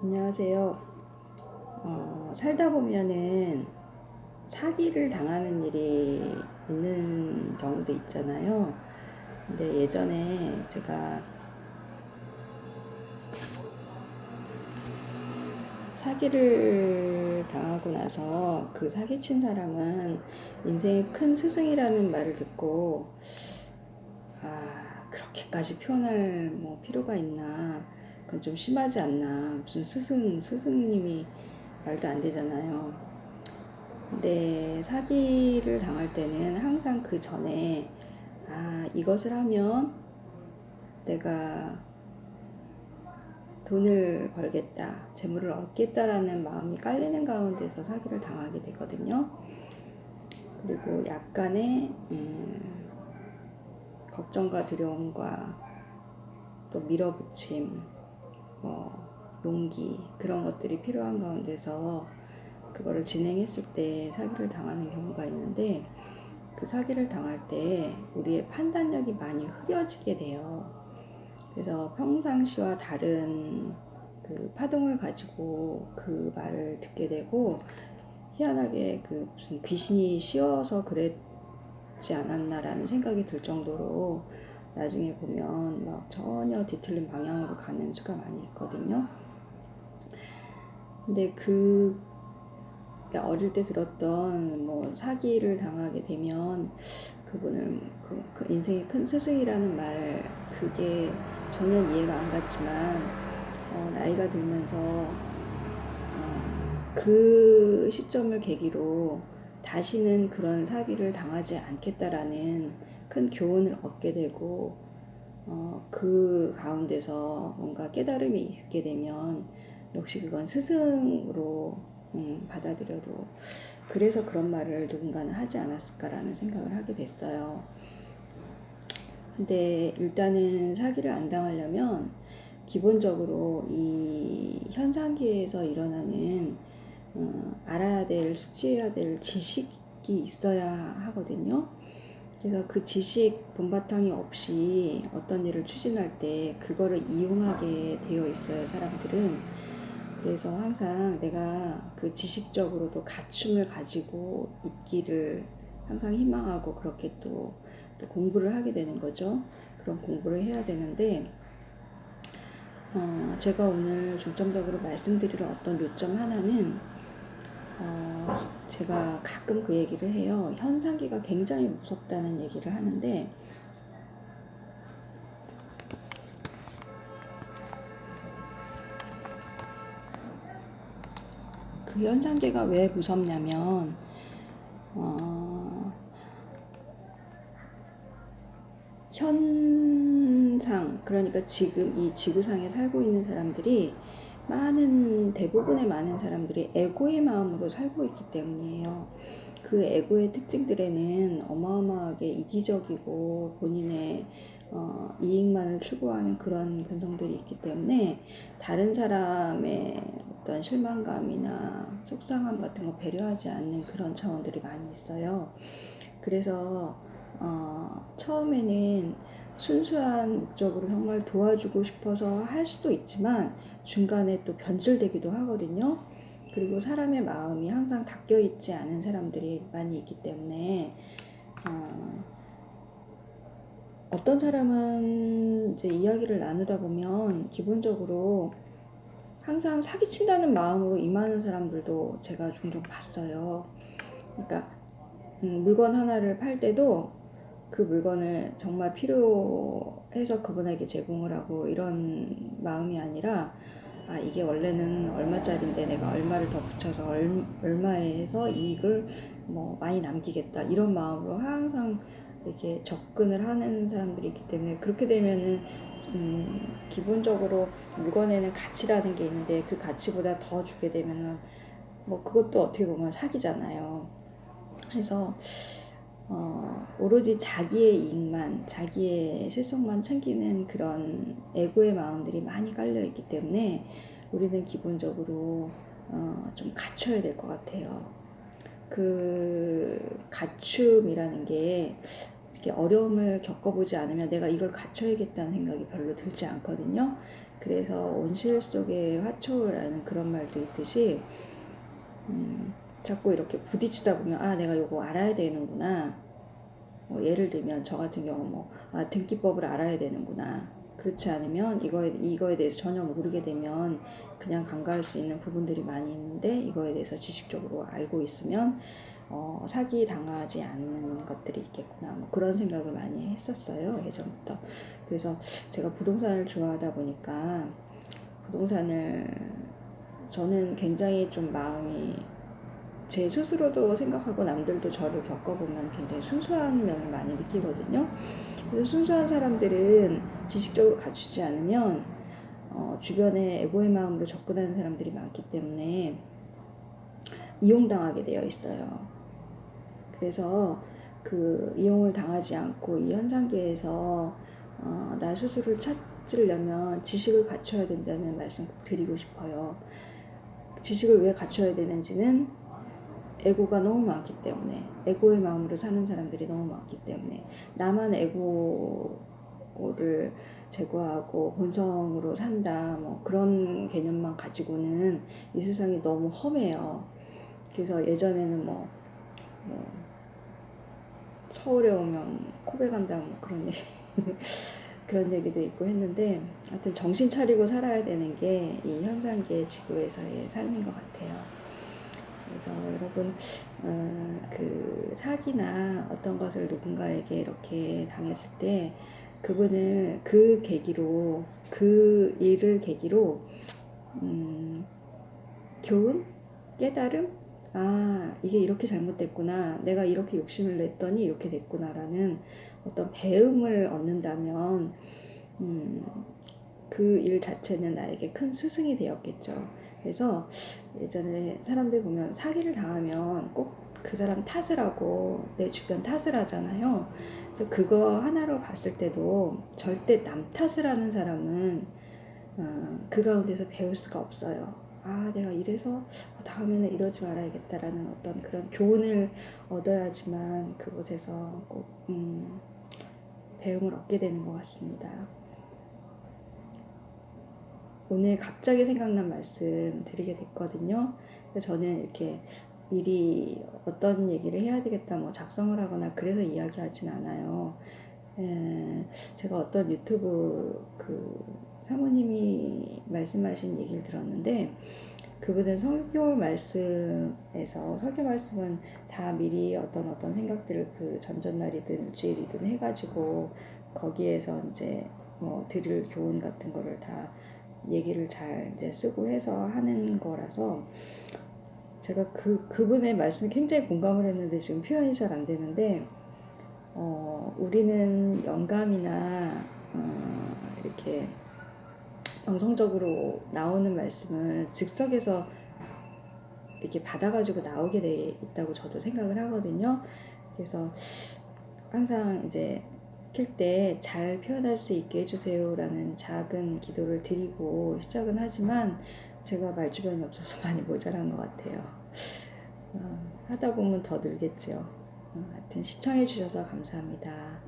안녕하세요. 살다 보면은 사기를 당하는 일이 있는 경우도 있잖아요. 근데 예전에 제가 사기를 당하고 나서 그 사기친 사람은 인생의 큰 스승이라는 말을 듣고, 그렇게까지 표현할 뭐 필요가 있나. 그건 좀 심하지 않나. 무슨 스승님이 말도 안 되잖아요. 근데 사기를 당할 때는 항상 그 전에 이것을 하면 내가 돈을 벌겠다, 재물을 얻겠다라는 마음이 깔리는 가운데서 사기를 당하게 되거든요. 그리고 약간의 걱정과 두려움과 또 밀어붙임, 용기, 그런 것들이 필요한 가운데서 그거를 진행했을 때 사기를 당하는 경우가 있는데, 그 사기를 당할 때 우리의 판단력이 많이 흐려지게 돼요. 그래서 평상시와 다른 그 파동을 가지고 그 말을 듣게 되고, 희한하게 그 무슨 귀신이 씌워서 그랬지 않았나라는 생각이 들 정도로 나중에 보면 막 전혀 뒤틀린 방향으로 가는 수가 많이 있거든요. 근데 어릴 때 들었던 뭐 사기를 당하게 되면 그분을 그 인생의 큰 스승이라는 말, 그게 전혀 이해가 안 갔지만 나이가 들면서 그 시점을 계기로 다시는 그런 사기를 당하지 않겠다라는 큰 교훈을 얻게 되고, 그 가운데서 뭔가 깨달음이 있게 되면 역시 그건 스승으로 받아들여도, 그래서 그런 말을 누군가는 하지 않았을까라는 생각을 하게 됐어요. 근데 일단은 사기를 안 당하려면 기본적으로 이 현상계에서 일어나는 알아야 될, 숙지해야 될 지식이 있어야 하거든요. 그래서 그 지식 본바탕이 없이 어떤 일을 추진할 때 그거를 이용하게 되어 있어요, 사람들은. 그래서 항상 내가 그 지식적으로도 갖춤을 가지고 있기를 항상 희망하고, 그렇게 또 공부를 하게 되는 거죠. 그런 공부를 해야 되는데, 제가 오늘 중점적으로 말씀드리러 어떤 요점 하나는, 제가 가끔 그 얘기를 해요. 현상기가 굉장히 무섭다는 얘기를 하는데, 그 현상계가 왜 무섭냐면, 그러니까 지금 이 지구상에 살고 있는 사람들이, 대부분의 많은 사람들이 에고의 마음으로 살고 있기 때문이에요. 그 에고의 특징들에는 어마어마하게 이기적이고 본인의 이익만을 추구하는 그런 근성들이 있기 때문에, 다른 사람의 어떤 실망감이나 속상함 같은 거 배려하지 않는 그런 차원들이 많이 있어요. 그래서 처음에는 순수한 목적으로 정말 도와주고 싶어서 할 수도 있지만 중간에 또 변질되기도 하거든요. 그리고 사람의 마음이 항상 닦여 있지 않은 사람들이 많이 있기 때문에, 어떤 사람은 이제 이야기를 나누다 보면 기본적으로 항상 사기친다는 마음으로 임하는 사람들도 제가 종종 봤어요. 그러니까 물건 하나를 팔 때도 그 물건을 정말 필요해서 그분에게 제공을 하고 이런 마음이 아니라, 이게 원래는 얼마짜리인데 내가 얼마를 더 붙여서 얼마에 해서 이익을 뭐 많이 남기겠다, 이런 마음으로 항상 이렇게 접근을 하는 사람들이 있기 때문에, 그렇게 되면은 기본적으로 물건에는 가치라는 게 있는데 그 가치보다 더 주게 되면은 뭐 그것도 어떻게 보면 사기잖아요. 그래서 오로지 자기의 이익만, 자기의 실속만 챙기는 그런 에고의 마음들이 많이 깔려 있기 때문에 우리는 기본적으로 좀 갖춰야 될 것 같아요. 그 갖춤이라는 게 이렇게 어려움을 겪어보지 않으면 내가 이걸 갖춰야겠다는 생각이 별로 들지 않거든요. 그래서 온실 속의 화초라는 그런 말도 있듯이 자꾸 이렇게 부딪히다 보면 아 내가 요거 알아야 되는구나. 예를 들면 저 같은 경우 등기법을 알아야 되는구나. 그렇지 않으면 이거에 대해서 전혀 모르게 되면 그냥 간과할 수 있는 부분들이 많이 있는데 이거에 대해서 지식적으로 알고 있으면 사기 당하지 않는 것들이 있겠구나. 그런 생각을 많이 했었어요. 예전부터. 그래서 제가 부동산을 좋아하다 보니까 부동산을 저는 굉장히 좀 마음이 제 스스로도 생각하고 남들도 저를 겪어보면 굉장히 순수한 면을 많이 느끼거든요. 그래서 순수한 사람들은 지식적으로 갖추지 않으면 주변에 에고의 마음으로 접근하는 사람들이 많기 때문에 이용당하게 되어 있어요. 그래서 그 이용을 당하지 않고 이 현상계에서 나 스스로를 찾으려면 지식을 갖춰야 된다는 말씀 꼭 드리고 싶어요. 지식을 왜 갖춰야 되는지는 에고가 너무 많기 때문에, 에고의 마음으로 사는 사람들이 너무 많기 때문에, 나만 에고를 제거하고 본성으로 산다 그런 개념만 가지고는 이 세상이 너무 험해요. 그래서 예전에는 서울에 오면 코베 간다 그런 얘기 그런 얘기도 있고 했는데, 하여튼 정신 차리고 살아야 되는 게 이 현상계 지구에서의 삶인 것 같아요. 그래서 여러분 그 사기나 어떤 것을 누군가에게 이렇게 당했을 때 그분을 그 계기로, 그 일을 계기로 교훈? 깨달음? 아, 이게 이렇게 잘못됐구나. 내가 이렇게 욕심을 냈더니 이렇게 됐구나라는 어떤 배움을 얻는다면 그 일 자체는 나에게 큰 스승이 되었겠죠. 그래서 예전에 사람들 보면 사기를 당하면 꼭 그 사람 탓을 하고 내 주변 탓을 하잖아요. 그래서 그거 하나로 봤을 때도 절대 남 탓을 하는 사람은 그 가운데서 배울 수가 없어요. 아, 내가 이래서 다음에는 이러지 말아야겠다라는 어떤 그런 교훈을 얻어야지만 그곳에서 꼭 배움을 얻게 되는 것 같습니다. 오늘 갑자기 생각난 말씀 드리게 됐거든요. 저는 이렇게 미리 어떤 얘기를 해야 되겠다 작성을 하거나 그래서 이야기하진 않아요. 제가 어떤 유튜브 그 사모님이 말씀하신 얘기를 들었는데, 그분은 설교 말씀은 다 미리 어떤 생각들을 그 전전날이든 일주일이든 해가지고 거기에서 이제 드릴 교훈 같은 거를 다 얘기를 잘 이제 쓰고 해서 하는 거라서 제가 그분의 말씀에 굉장히 공감을 했는데 지금 표현이 잘 안 되는데, 우리는 영감이나 이렇게 영성적으로 나오는 말씀을 즉석에서 이렇게 받아가지고 나오게 돼 있다고 저도 생각을 하거든요. 그래서 항상 이제 킬 때 잘 표현할 수 있게 해주세요라는 작은 기도를 드리고 시작은 하지만 제가 말주변이 없어서 많이 모자란 것 같아요. 하다 보면 더 늘겠죠. 하여튼 시청해 주셔서 감사합니다.